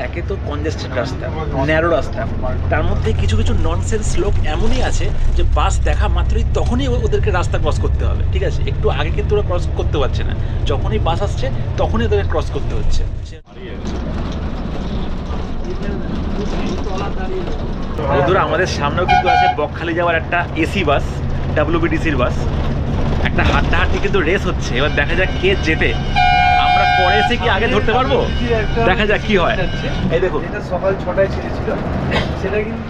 একে তো কনজেস্টেড রাস্তা, ন্যারো রাস্তা, তার মধ্যে কিছু কিছু ননসেন্স লোক এমনই আছে যে বাস দেখা মাত্রই তখনই ওদেরকে রাস্তা ক্রস করতে হবে। ঠিক আছে, একটু আগে কিন্তু ওরা ক্রস করতে পারছে না, যখনই বাস আসছে তখনই ওদেরকে ক্রস করতে হচ্ছে। বন্ধুরা, আমাদের সামনেও কিন্তু আছে বকখালি যাওয়ার একটা এসি বাস, WBTCর বাস। একটা হাড্ডাহাড্ডি কিন্তু রেস হচ্ছে, এবার দেখা যাক কে জেতে। আমরা পরে এসে কি আগে ধরতে পারবো, দেখা যাক কি হয়। এই দেখুন, সকাল 6টায় ছেড়েছিল সেটা কিন্তু।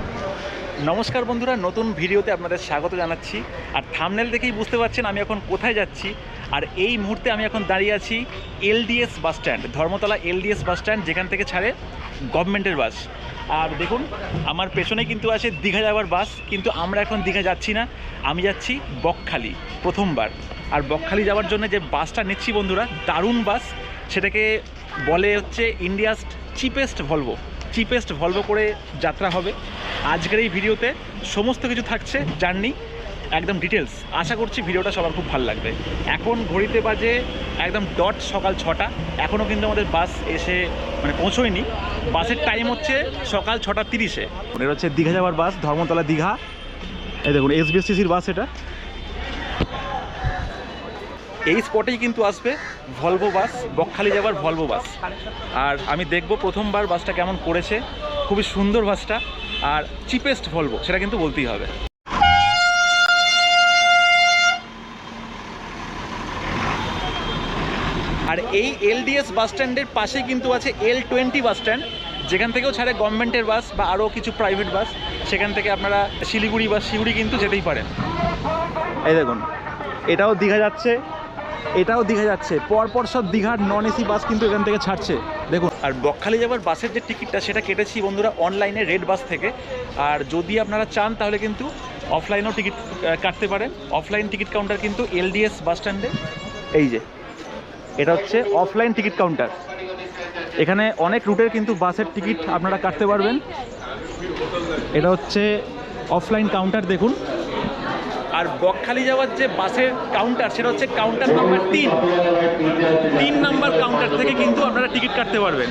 নমস্কার বন্ধুরা, নতুন ভিডিওতে আপনাদের স্বাগত জানাচ্ছি। আর থাম্বনেল দেখেই বুঝতে পারছেন আমি এখন কোথায় যাচ্ছি। আর এই মুহূর্তে আমি এখন দাঁড়িয়ে আছি LDS bus stand, Dharmatala LDS bus stand, যেখান থেকে ছাড়ে গভর্নমেন্টের বাস। আর দেখুন আমার পেছনে কিন্তু আছে দীঘা যাওয়ার বাস, কিন্তু আমরা এখন দীঘা যাচ্ছি না, আমি যাচ্ছি বকখালি প্রথমবার। আর বকখালি যাওয়ার জন্য যে বাসটা নিচ্ছি বন্ধুরা, দারুণ বাস, সেটাকে বলে হচ্ছে ইন্ডিয়াস চিপেস্ট ভলভো করে যাত্রা হবে। আজকের এই ভিডিওতে সমস্ত কিছু থাকছে, জার্নি একদম ডিটেলস। আশা করছি ভিডিওটা সবার খুব ভালো লাগবে। এখন ঘড়িতে বাজে একদম ডট সকাল 6টা, এখনও কিন্তু আমাদের বাস এসে পৌঁছোয়নি। বাসের টাইম হচ্ছে সকাল 6:30। এটা হচ্ছে দীঘা যাওয়ার বাস, ধর্মতলা দীঘা। এই দেখুন SBSTCর বাস এটা। এই স্পটেই কিন্তু আসবে ভলভো বাস, বকখালি যাওয়ার ভলভো বাস। আর আমি দেখব প্রথমবার বাসটা কেমন করেছে, খুবই সুন্দর বাসটা, আর চিপেস্ট ভলভো সেটা কিন্তু বলতেই হবে। আর এই LDS বাস স্ট্যান্ডের পাশেই কিন্তু আছে L20 বাস স্ট্যান্ড, যেখান থেকেও ছাড়ে গভর্নমেন্টের বাস বা আরও কিছু প্রাইভেট বাস। সেখান থেকে আপনারা শিলিগুড়ি বা সিউড়ি কিন্তু যেতেই পারেন। এই দেখুন, এটাও দীঘা যাচ্ছে, পরপর সব দীঘার নন এসি বাস কিন্তু এখান থেকে ছাড়ছে দেখুন। আর বকখালি যাওয়ার বাসের যে টিকিটটা সেটা কেটেছি বন্ধুরা অনলাইনে রেড বাস থেকে। আর যদি আপনারা চান তাহলে কিন্তু অফলাইনেও টিকিট কাটতে পারেন। অফলাইন টিকিট কাউন্টার কিন্তু LDS বাস স্ট্যান্ডে, এই যে এটা হচ্ছে অফলাইন টিকিট কাউন্টার। এখানে অনেক রুটের কিন্তু বাসের টিকিট আপনারা কাটতে পারবেন। এটা হচ্ছে অফলাইন কাউন্টার দেখুন। আর বকখালি যাওয়ার যে বাসের কাউন্টার সেটা হচ্ছে কাউন্টার নাম্বার 3 নাম্বার কাউন্টার থেকে কিন্তু আপনারা টিকিট কাটতে পারবেন।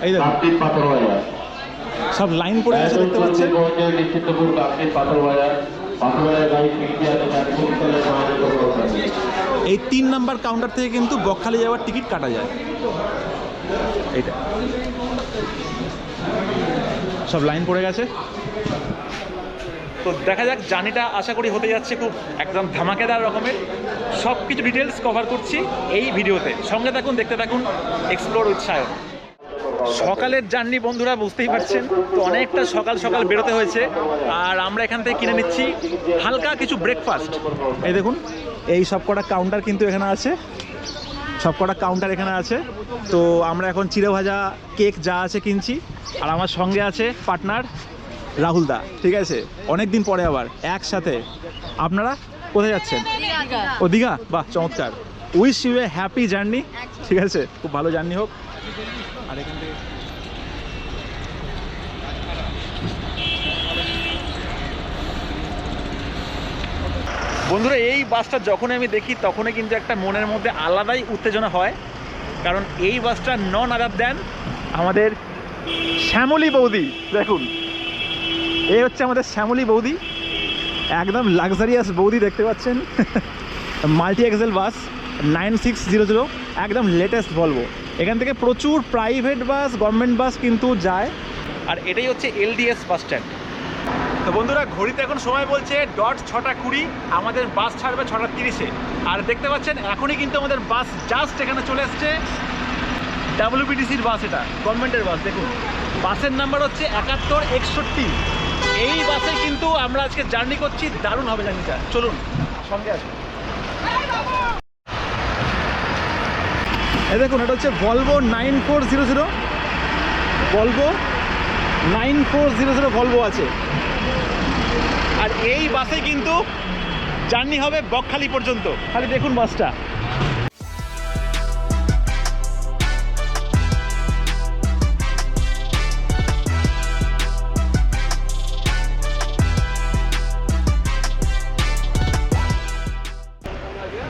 এই দেখুন সব লাইন পড়ে আছে দেখতে পাচ্ছেন। এই 3 নাম্বার কাউন্টার থেকে কিন্তু বকখালি যাওয়ার টিকিট কাটা যায়। এইটা সব লাইন পড়ে গেছে। তো দেখা যাক, জার্নিটা আশা করি হতে যাচ্ছে খুব একদম ধামাকেদার রকমের। সব কিছু ডিটেলস কভার করছি এই ভিডিওতে, সঙ্গে থাকুন, দেখতে থাকুন এক্সপ্লোর উইথ সায়ন। সকালের জার্নি বন্ধুরা বুঝতেই পারছেন, তো অনেকটা সকাল সকাল বেরোতে হয়েছে। আর আমরা এখান থেকে কিনে নিচ্ছি হালকা কিছু ব্রেকফাস্ট। এই দেখুন এই সব কটা কাউন্টার কিন্তু এখানে আছে, তো আমরা এখন চিড়ে ভাজা, কেক যা আছে কিনছি। আর আমার সঙ্গে আছে পার্টনার রাহুল দা, ঠিক আছে, অনেক দিন পরে আবার একসাথে। আপনারা কোথায় যাচ্ছেন? ও দীঘা, বাহ চমৎকার। Wish you a happy journey, ঠিক আছে, খুব ভালো জার্নি হোক। আর এখান থেকে বন্ধুরা এই বাসটা যখনই আমি দেখি তখনই কিন্তু একটা মনের মধ্যে আলাদাই উত্তেজনা হয়, কারণ এই বাসটা নন আদার দ্যান আমাদের শ্যামলী বৌদি। দেখুন এই হচ্ছে আমাদের শ্যামলী বৌদি, একদম লাক্সারিয়াস বৌদি দেখতে পাচ্ছেন। মাল্টি এক্সেল বাস 9600, একদম লেটেস্ট ভলভো। এখান থেকে প্রচুর প্রাইভেট বাস, গভর্নমেন্ট বাস কিন্তু যায়। আর এটাই হচ্ছে LDS বাস স্ট্যান্ড। তো বন্ধুরা ঘড়িতে এখন সময় বলছে ডট 6:20, আমাদের বাস ছাড়বে 6:30-এ। আর দেখতে পাচ্ছেন এখনই কিন্তু আমাদের বাস জাস্ট এখানে চলে এসছে, WBTCর বাস, এটা গভর্নমেন্টের বাস। দেখুন বাসের নাম্বার হচ্ছে 7161। এই বাসে কিন্তু আমরা আজকে জার্নি করছি, দারুণ হবে জার্নিটা, চলুন সঙ্গে আসুন। এই দেখুন এটা হচ্ছে ভলভো 9400, ভলভো 9400 ভলভো আছে। আর এই বাসে কিন্তু জার্নি হবে বকখালি পর্যন্ত, খালি দেখুন বাসটা।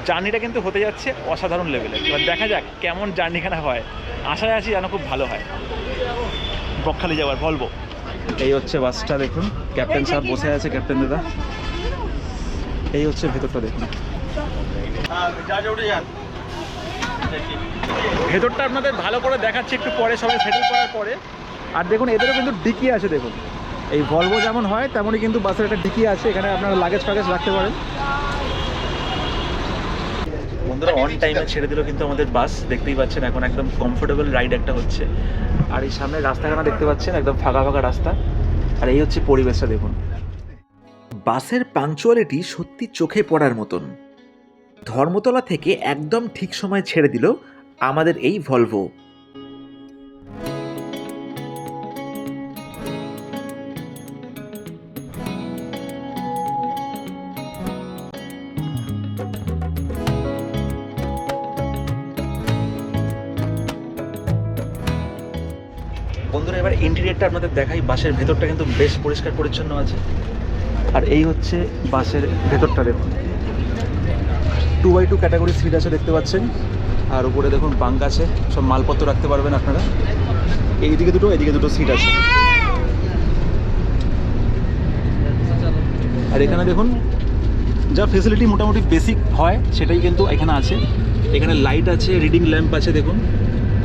জার্নিটা কিন্তু হতে যাচ্ছে অসাধারণ লেভেলের। এবার দেখা যাক কেমন জার্নিখানা হয়, আশায় আছি যেন খুব ভালো হয়। বকখালি যাওয়ার ভলভো। এই হচ্ছে বাসটা, দেখুন ক্যাপ্টেন সাহেব বসে আছে, ক্যাপ্টেন দাদা। এই হচ্ছে ভেতরটা দেখুন, ভেতরটা আপনাদের ভালো করে দেখাচ্ছি একটু পরে, সবাই সেটেল করার পরে। আর দেখুন এদেরও কিন্তু ডিকি আছে, দেখুন এই ভলভো যেমন হয় তেমনই কিন্তু বাসের একটা ডিকি আছে, এখানে আপনারা লাগেজ ফাগেজ রাখতে পারেন। বন্ধুরা অন টাইমে ছেড়ে দিল কিন্তু আমাদের বাস, দেখতেই পাচ্ছেন এখন একদম কমফোর্টেবল রাইড একটা হচ্ছে। আর এই সামনে রাস্তাখানা দেখতে পাচ্ছেন একদম ফাঁকা ফাঁকা রাস্তা, আর এই হচ্ছে পরিবেশটা দেখুন। বাসের পাংচুয়ালিটি সত্যি চোখে পড়ার মতন। ধর্মতলা থেকে একদম ঠিক সময় ছেড়ে দিল আমাদের এই ভলভো। বন্ধুরা এবার ইন্টেরিয়রটা আপনাদের দেখাই। বাসের ভেতরটা কিন্তু বেশ পরিষ্কার পরিচ্ছন্ন আছে। আর এই হচ্ছে বাসের ভেতরটা দেখুন, 2x2 ক্যাটাগরি সিট আছে দেখতে পাচ্ছেন। আর উপরে দেখুন বাঙ্ক আছে, সব মালপত্র রাখতে পারবেন আপনারা। এইদিকে দুটো, এদিকে দুটো সিট আছে। আর এখানে দেখুন যা ফেসিলিটি মোটামুটি বেসিক হয় সেটাই কিন্তু এখানে আছে। এখানে লাইট আছে, রিডিং ল্যাম্প আছে দেখুন।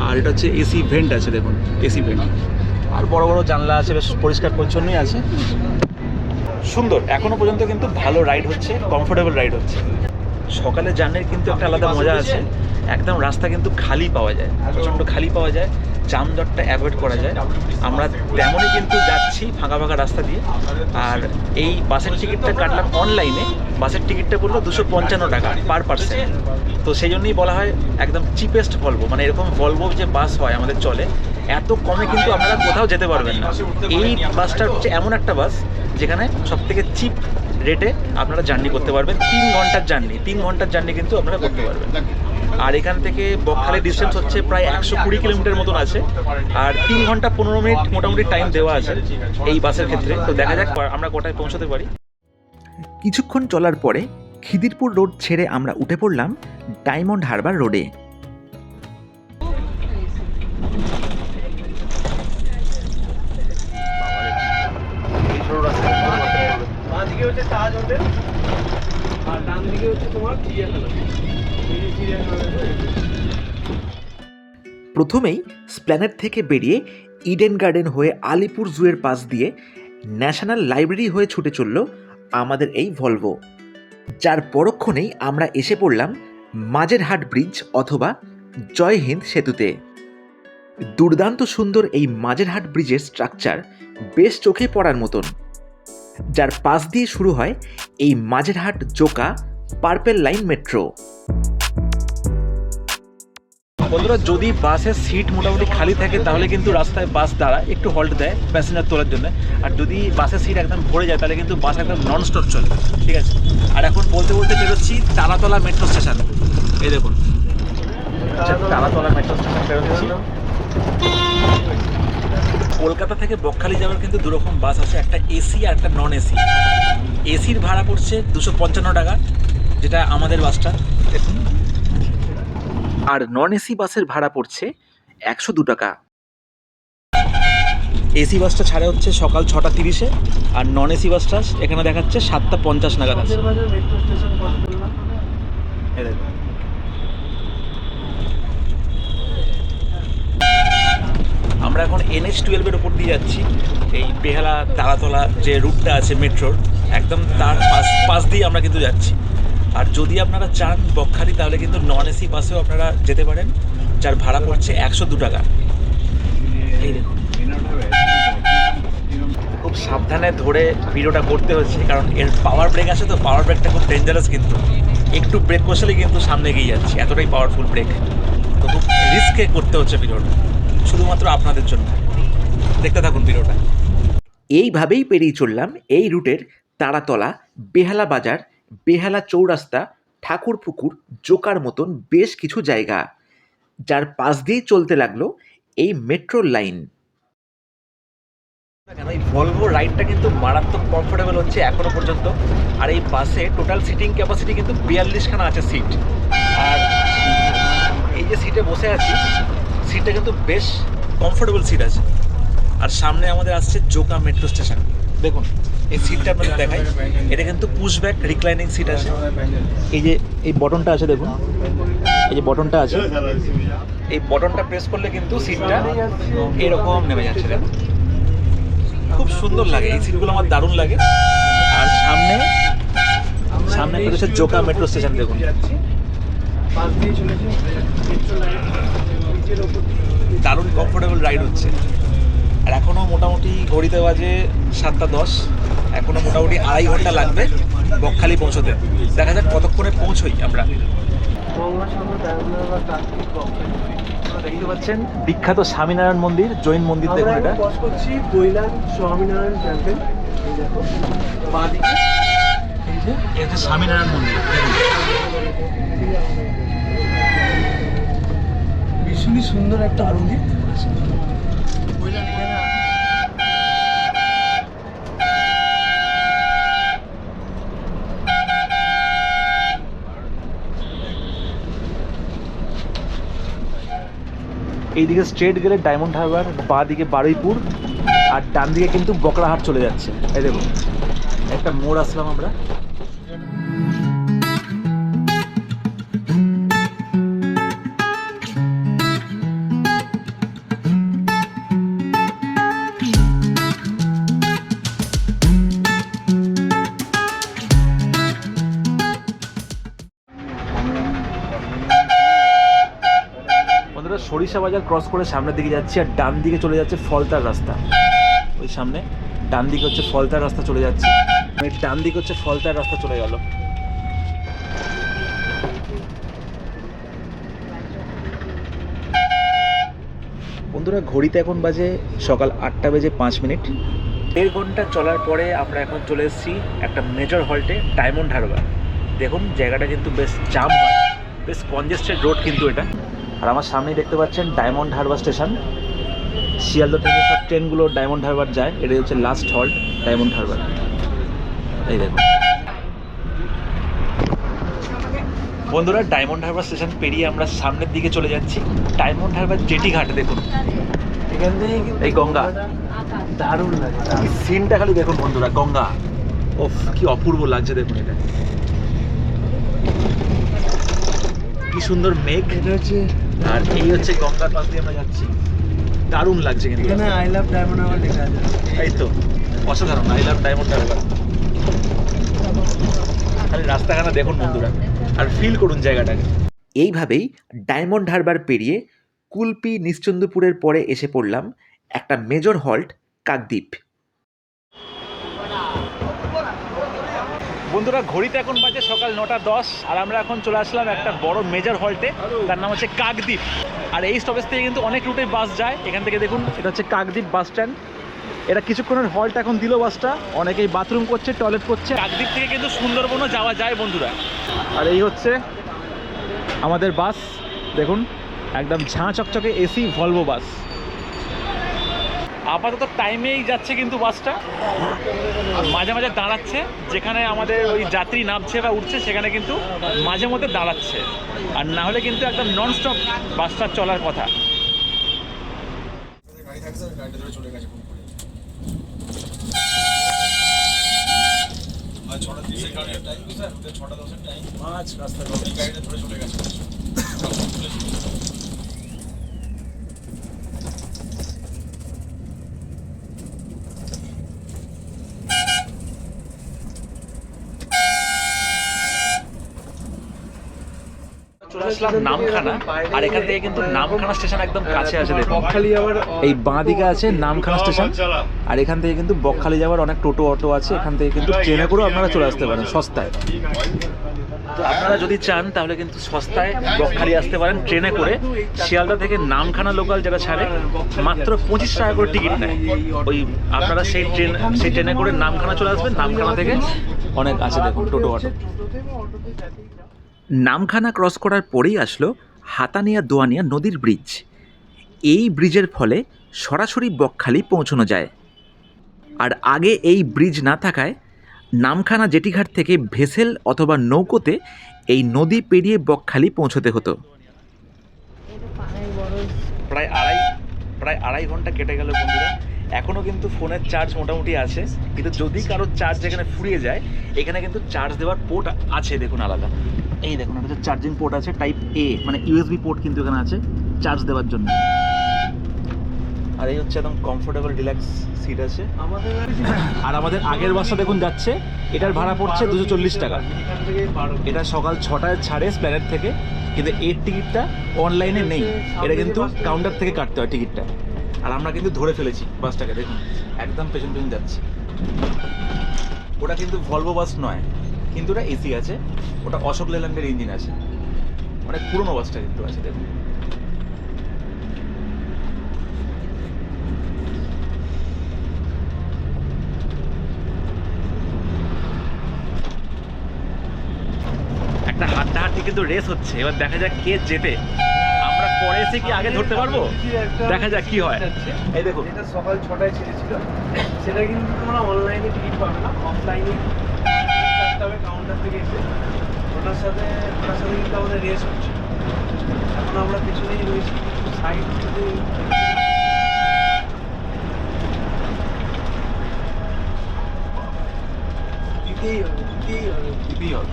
আর এটা হচ্ছে এসি ভেন্ট আছে দেখুন, এসি ভেন্ট। আর বড় বড় জানলা আছে, বেশ পরিষ্কার পরিচ্ছন্নই আছে, সুন্দর। এখনো পর্যন্ত কিন্তু ভালো রাইড হচ্ছে, কমফোর্টেবল রাইড হচ্ছে। সকালে জার্নির কিন্তু একটা আলাদা মজা আছে, একদম রাস্তা কিন্তু খালি পাওয়া যায়, প্রচণ্ড খালি পাওয়া যায়, জামজটটা অ্যাভয়েড করা যায়। আমরা তেমনই কিন্তু যাচ্ছি ফাঁকা ফাঁকা রাস্তা দিয়ে। আর এই বাসের টিকিটটা কাটলাম অনলাইনে, বাসের টিকিটটা পড়লো 255 টাকা পার পার্সন। তো সেই জন্যই বলা হয় একদম চিপেস্ট ভলভো, মানে এরকম ভলভো যে বাস হয় আমাদের চলে, এত কমে কিন্তু আপনারা কোথাও যেতে পারবেন না। এই বাসটা হচ্ছে এমন একটা বাস যেখানে সব থেকে চিপ রেটে আপনারা জার্নি করতে পারবেন। 3 ঘন্টার জার্নি কিন্তু আপনারা করতে পারবেন। আর এখান থেকে বকখালি ডিস্টেন্স হচ্ছে প্রায় 120 কিলোমিটার মতন আছে। আর 3 ঘন্টা 15 মিনিট মোটামুটি টাইম দেওয়া আছে এই বাসের ক্ষেত্রে। তো দেখা যাক আমরা কোটায় পৌঁছাতে পারি। কিছুক্ষণ চলার পরে খিদিরপুর রোড ছেড়ে আমরা উঠে পড়লাম ডায়মন্ড হারবার রোডে। বাঁদিকে হচ্ছে তাজ হোটেল, আর ডান দিকে হচ্ছে তোমার চিড়িয়াখানা। প্রথমেই স্প্ল্যানেড থেকে বেরিয়ে ইডেন গার্ডেন হয়ে আলিপুর জুয়ের পাশ দিয়ে ন্যাশনাল লাইব্রেরি হয়ে ছুটে চলল আমাদের এই ভলভো, যার পরক্ষণেই আমরা এসে পড়লাম মাঝেরহাট ব্রিজ অথবা জয় হিন্দ সেতুতে। দুর্দান্ত সুন্দর এই মাঝেরহাট ব্রিজের স্ট্রাকচার বেশ চোখে পড়ার মতন, যার পাশ দিয়ে শুরু হয় এই Majerhat Joka purple line metro. বন্ধুরা যদি বাসের সিট মোটামুটি খালি থাকে তাহলে কিন্তু রাস্তায় বাস দাঁড়ায়, একটু হল্ট দেয় প্যাসেঞ্জার তোলার জন্য। আর যদি বাসের সিট একদম ভরে যায় তাহলে কিন্তু বাস একদম নন স্টপ চলে, ঠিক আছে। আর এখন বলতে বলতে বেরোচ্ছি তারাতলা মেট্রো স্টেশন। এই দেখুন তারাতলা মেট্রো স্টেশন বেরোচ্ছি। কলকাতা থেকে বকখালি যাওয়ার কিন্তু দুরকম বাস আছে, একটা এসি আর একটা নন এসি। এসির ভাড়া পড়ছে 255 টাকা, যেটা আমাদের বাসটা দেখুন। আর নন এসি বাসের ভাড়া পড়ছে 102 টাকা। এসি বাসটা ছাড়ে হচ্ছে সকাল 6:30-এ, আর নন এসি বাসটা এখানে দেখাচ্ছে 7:50 নাগাদ আছে। মেট্রো স্টেশন ক্রস করলাম। আমরা এখন NH-12-এর ওপর দিয়ে যাচ্ছি। এই বেহালা তারাতলা যে রুটটা আছে মেট্রোর, একদম তার পাশ দিয়ে আমরা কিন্তু যাচ্ছি। আর যদি আপনারা চান বকখালি তাহলে কিন্তু নন এসি বাসেও আপনারা যেতে পারেন, যার ভাড়া পড়ছে 102 টাকা। এই দেখুন খুব সাবধানে ধরে ভিডিওটা করতে হচ্ছে, কারণ এর পাওয়ার ব্রেক আছে, তো পাওয়ার ব্রেকটা খুব ডেঞ্জারাস, কিন্তু একটু ব্রেক কষলেই কিন্তু সামনে এগিয়ে যাচ্ছি, এতটাই পাওয়ারফুল ব্রেক। তো খুব রিস্কে করতে হচ্ছে ভিডিওটা, শুধুমাত্র আপনাদের জন্য। দেখতে থাকুন ভিডিওটা। এইভাবেই পেরিয়ে চললাম এই রুটের তারাতলা, বেহালা বাজার, বেহালা চৌরাস্তা, ঠাকুরপুকুর, জোকার মতন বেশ কিছু জায়গা, যার পাশ দিয়েই চলতে লাগলো এই মেট্রোর লাইন। কেন এই ভলভো রাইডটা কিন্তু মারাত্মক কমফোর্টেবল হচ্ছে এখনো পর্যন্ত। আর এই বাসে টোটাল সিটিং ক্যাপাসিটি কিন্তু 42খানা আছে সিট। আর এই যে সিটে বসে আছি, সিটটা কিন্তু বেশ কমফোর্টেবল সিট আছে। আর সামনে আমাদের আসছে জোকা মেট্রো স্টেশন। দেখুন এই সিটটা আপনাদের দেখাই, এটা কিন্তু পুশব্যাক রিক্লাইনিং সিট আছে। এই যে এই বটনটা আছে, দেখুন এই যে বটনটা আছে, এই বটনটা প্রেস করলে কিন্তু সিটটা এরকম নেমে যাচ্ছে। দেখুন খুব সুন্দর লাগে, এই সিটগুলো আমার দারুণ লাগে। আর সামনে হচ্ছে জোকা মেট্রো স্টেশন। দেখুন দারুণ কমফোর্টেবল রাইড হচ্ছে। আর এখনও মোটামুটি ঘড়িতে বাজে 7:10, এখনও মোটামুটি 2.5 ঘন্টা লাগবে বকখালি পৌঁছতে। দেখা যাক কতক্ষণে পৌঁছই আমরা। দেখতে পাচ্ছেন বিখ্যাত স্বামীনারায়ণ মন্দির, জৈন মন্দির। দেখুন এটা করছি কৈলাস স্বামীনারায়ণ টেম্পল। এই দেখো বাঁদিকে এই যে এটা স্বামীনারায়ণ মন্দির। দেখুন ভীষণই সুন্দর একটা মন্দির। এইদিকে স্ট্রেট গেলে ডায়মন্ড হারবার, বাঁ দিকে বারুইপুর, আর ডান দিকে কিন্তু বকরাহাট চলে যাচ্ছে। এই দেখুন একটা মোড় আসলাম আমরা। বন্ধুরা সরিষা বাজার ক্রস করে সামনের দিকে যাচ্ছি, আর ডান দিকে চলে যাচ্ছে ফলতার রাস্তা। ওই সামনে ডান দিকে হচ্ছে ফলতার রাস্তা চলে যাচ্ছে, ডান দিকে হচ্ছে ফলতার রাস্তা চলে গেল। বন্ধুরা ঘড়িতে এখন বাজে সকাল 8:05। 1.5 ঘন্টা চলার পরে আমরা এখন চলে এসেছি একটা মেজর হল্টে, ডায়মন্ড হারবার। দেখুন জায়গাটা কিন্তু বেশ জাম হয়, বেশ কনজেস্টেড রোড কিন্তু এটা। আর আমার সামনেই দেখতে পাচ্ছেন ডায়মন্ড হারবার স্টেশন। শিয়ালদা থেকে সব ট্রেনগুলো ডায়মন্ড হারবার যায়, এটাই হচ্ছে লাস্ট হল্ট ডায়মন্ড হারবার। এই দেখুন বন্ধুরা ডায়মন্ড হারবার স্টেশন পেরিয়ে আমরা সামনের দিকে চলে যাচ্ছি ডায়মন্ড হারবার জেটি ঘাটে। দেখুন এখান থেকে এই গঙ্গা, দারুণ লাগে। সিনটা খালি দেখুন বন্ধুরা, গঙ্গা ওফ কি অপূর্ব লাগছে। দেখুন এটা কি সুন্দর মেঘ, এটা হচ্ছে আর এই হচ্ছে গঙ্গার পাশ দিয়ে আমরা যাচ্ছি। দারুণ লাগছে কিন্তু এখানে আই লাভ ডায়মন্ড হারবার লেখা আছে। এই তো অসাধারণ, আই লাভ ডায়মন্ড হারবার। খালি রাস্তাখানা দেখুন বন্ধুরা, আর ফিল করুন জায়গাটাকে। এইভাবেই ডায়মন্ড হারবার পেরিয়ে কুলপি নিশ্চন্দপুরের পরে এসে পড়লাম একটা মেজর হল্ট কাকদ্বীপ। বন্ধুরা ঘড়িতে এখন বাজে সকাল 9:10, আর আমরা এখন চলে আসলাম একটা বড় মেজর হল্টে, তার নাম হচ্ছে কাকদ্বীপ। আর এই স্টপেজ থেকে কিন্তু অনেক রুটে বাস যায়। এখান থেকে দেখুন এটা হচ্ছে কাকদ্বীপ বাস স্ট্যান্ড। এটা কিছুক্ষণের হল্ট এখন দিল বাসটা, অনেকেই বাথরুম করছে, টয়লেট করছে। কাকদ্বীপ থেকে কিন্তু সুন্দরবনও যাওয়া যায় বন্ধুরা। আর এই হচ্ছে আমাদের বাস, দেখুন একদম ঝাঁ চকচকে এসি ভলভো বাস। আপাতত টাইমেই যাচ্ছে কিন্তু বাসটা, মাঝে মাঝে দাঁড়াচ্ছে, যেখানে আমাদের ওই যাত্রী নামছে বা উঠছে সেখানে কিন্তু মাঝে মধ্যে দাঁড়াচ্ছে। আর না হলে কিন্তু একদম ননস্টপ বাসটা চলার কথা। চলে আসলাম নামখানা, আর এখান থেকে কিন্তু নামখানা স্টেশন একদম কাছে আছে। দেখুন বকখালি আবার এই বাঁ দিকে আছে নামখানা স্টেশন, আর এখান থেকে কিন্তু বকখালি যাওয়ার অনেক টোটো অটো আছে। এখান থেকে কিন্তু ট্রেনে করেও আপনারা চলে আসতে পারেন সস্তায়। তো আপনারা যদি চান তাহলে কিন্তু সস্তায় বকখালি আসতে পারেন ট্রেনে করে। শিয়ালদা থেকে নামখানা লোকাল যেটা ছাড়ে মাত্র 25 টাকা করে টিকিট নেয়। ওই আপনারা সেই ট্রেনে করে নামখানা চলে আসবেন। নামখানা থেকে অনেক আছে দেখুন টোটো অটো। নামখানা ক্রস করার পরেই আসলো হাতানিয়া দোয়ানিয়া নদীর ব্রিজ। এই ব্রিজের ফলে সরাসরি বকখালি পৌঁছানো যায়। আর আগে এই ব্রিজ না থাকায় নামখানা জেটিঘাট থেকে ভেসেল অথবা নৌকোতে এই নদী পেরিয়ে বকখালি পৌঁছতে হতো। প্রায় আড়াই ঘন্টা কেটে গেল বন্ধুরা। এখনও কিন্তু ফোনের চার্জ মোটামুটি আছে, কিন্তু যদি কারোর চার্জ এখানে ফুরিয়ে যায়, এখানে কিন্তু চার্জ দেওয়ার পোর্ট আছে, দেখুন আলাদা। এই দেখুন, এটা হচ্ছে চার্জিং পোর্ট আছে টাইপ এ, মানে ইউএসবি পোর্ট কিন্তু এখানে আছে চার্জ দেওয়ার জন্য। আর এই হচ্ছে একদম কমফোর্টেবল রিল্যাক্স সিট আছে। আর আমাদের আগের বাসটা দেখুন যাচ্ছে, এটার ভাড়া পড়ছে 240 টাকা। এটা সকাল 6টায় ছাড়ে প্ল্যানেট থেকে, কিন্তু এর টিকিটটা অনলাইনে নেই, এটা কিন্তু কাউন্টার থেকে কাটতে হয় টিকিটটা। আর আমরা কিন্তু ধরে ফেলেছি বাসটাকে, দেখুন একদম পেছন পেছন যাচ্ছি। ওটা কিন্তু ভলভো বাস নয়, কিন্তু ওটা এসি আছে, ওটা অশোক লেল্যান্ডের ইঞ্জিন আছে, অনেক পুরনো বাসটা কিন্তু আছে দেখুন। একটা হাড্ডাহাড্ডি কিন্তু রেস হচ্ছে, এবার দেখা যাক কে জেতে। আমরা পরে এসে কি আগে ধরতে পারবো, দেখা যাক কি হয়। এই দেখুন, এটা সকাল 6টায় ছেড়েছিল, সেটা কিন্তু তোমরা অনলাইনে টিকিট পাবে না, অফলাইনে কাটতে হবে কাউন্টার থেকে এসে। ওটার সাথে কিন্তু আমাদের রেস হচ্ছে। এখন আমরা পিছনেই রয়েছি, সাইড যদি দিতেই হবে।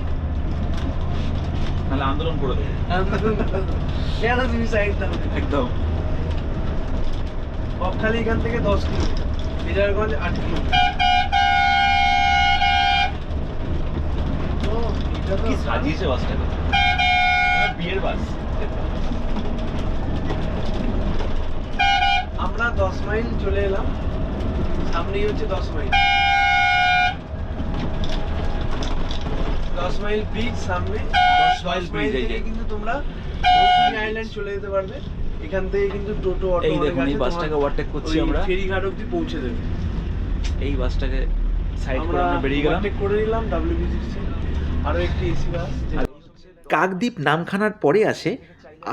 নাহলে আন্দোলন করে দেবো কেন তুমি সাইড দাও? একদম। বকখালি এখান থেকে 10 কিলোমিটার, মেজারগঞ্জ 8 কিলোমিটার। কি সাজিয়েছে বাসটাকে, বিয়ের বাস। আমরা 10 মাইল চলে এলাম, সামনেই হচ্ছে 10 মাইল। 10 মাইল ব্রিজ সামনে। 10 মাইল ব্রিজ এই যে। কিন্তু তোমরা মৌসুমী আইল্যান্ড চলে যেতে পারবে। এখান থেকে কিন্তু টোটো অটো এই দেখুন, এই বাসটাকে ওভারটেক করছি আমরা, ফেরিঘাট অবধি পৌঁছে দেবে। এই বাসটাকে সাইড করে আমরা বেরিয়ে গেলাম। ওভারটেক করে নিলাম WBTC, আরো একটি এসি বাস। কাকদ্বীপ নামখানার পরে আসে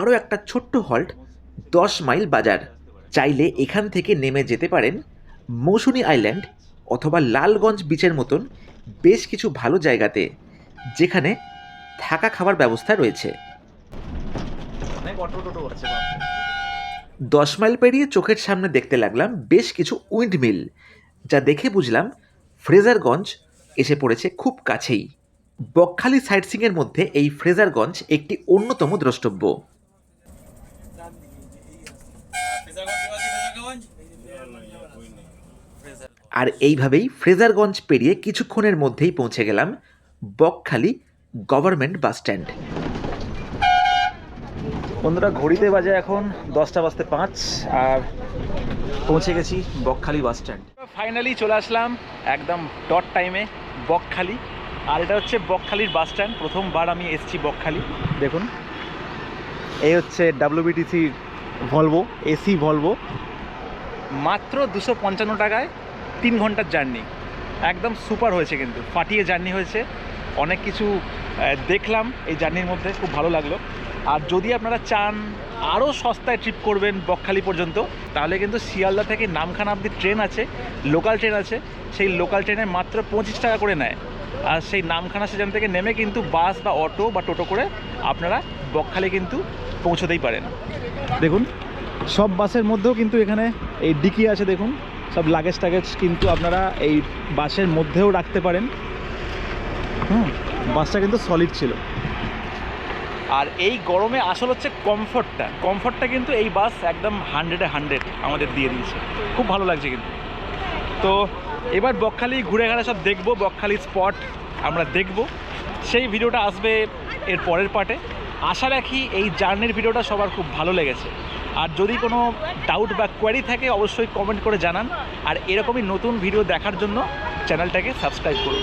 আরও একটা ছোট্ট হল্ট 10 মাইল বাজার। চাইলে এখান থেকে নেমে যেতে পারেন মৌসুমী আইল্যান্ড অথবা লালগঞ্জ বিচের মতন বেশ কিছু ভালো জায়গাতে, যেখানে থাকা খাবার ব্যবস্থা রয়েছে। অনেক অটো টোটো আছে। 10 মাইল পেরিয়ে চোখের সামনে দেখতে লাগলাম বেশ কিছু উইন্ড মিল, যা দেখে বুঝলাম ফ্রেজারগঞ্জ এসে পড়েছে খুব কাছেই। বকখালি সাইটসিংয়ের মধ্যে এই ফ্রেজারগঞ্জ একটি অন্যতম দ্রষ্টব্য। আর এইভাবেই ফ্রেজারগঞ্জ পেরিয়ে কিছুক্ষণের মধ্যেই পৌঁছে গেলাম বকখালি গভর্নমেন্ট বাস স্ট্যান্ড। বন্ধুরা, ঘড়িতে বাজে এখন 10:05 আর পৌঁছে গেছি বকখালি বাস স্ট্যান্ড। ফাইনালি চলে আসলাম একদম ডট টাইমে বকখালি। আর এটা হচ্ছে বকখালির বাস স্ট্যান্ড। প্রথমবার আমি এসেছি বকখালি। দেখুন, এই হচ্ছে WBTC ভলভো, এসি ভলভো। মাত্র 255 টাকায় 3 ঘন্টার জার্নি, একদম সুপার হয়েছে, কিন্তু ফাটিয়ে জার্নি হয়েছে। অনেক কিছু দেখলাম এই জার্নির মধ্যে, খুব ভালো লাগলো। আর যদি আপনারা চান আরও সস্তায় ট্রিপ করবেন বকখালি পর্যন্ত, তাহলে কিন্তু শিয়ালদা থেকে নামখানা অবধি ট্রেন আছে, লোকাল ট্রেন আছে। সেই লোকাল ট্রেনে মাত্র 25 টাকা করে নেয়। আর সেই নামখানা স্টেশন থেকে নেমে কিন্তু বাস বা অটো বা টোটো করে আপনারা বকখালি কিন্তু পৌঁছতেই পারেন। দেখুন, সব বাসের মধ্যেও কিন্তু এখানে এই ডিকি আছে, দেখুন সব লাগেজ টাগেজ কিন্তু আপনারা এই বাসের মধ্যেও রাখতে পারেন। বাসটা কিন্তু সলিড ছিল। আর এই গরমে আসল হচ্ছে কমফর্টটা কিন্তু এই বাস একদম 100-এ 100 আমাদের দিয়ে দিয়েছে, খুব ভালো লাগছে কিন্তু। তো এবার বকখালি ঘুরে ঘাড়ে সব দেখবো, বকখালি স্পট আমরা দেখব। সেই ভিডিওটা আসবে এর পরের পার্টে। আশা রাখি এই জার্নির ভিডিওটা সবার খুব ভালো লেগেছে। আর যদি কোনো ডাউট বা কোয়ারি থাকে অবশ্যই কমেন্ট করে জানান। আর এরকমই নতুন ভিডিও দেখার জন্য চ্যানেলটাকে সাবস্ক্রাইব করুন।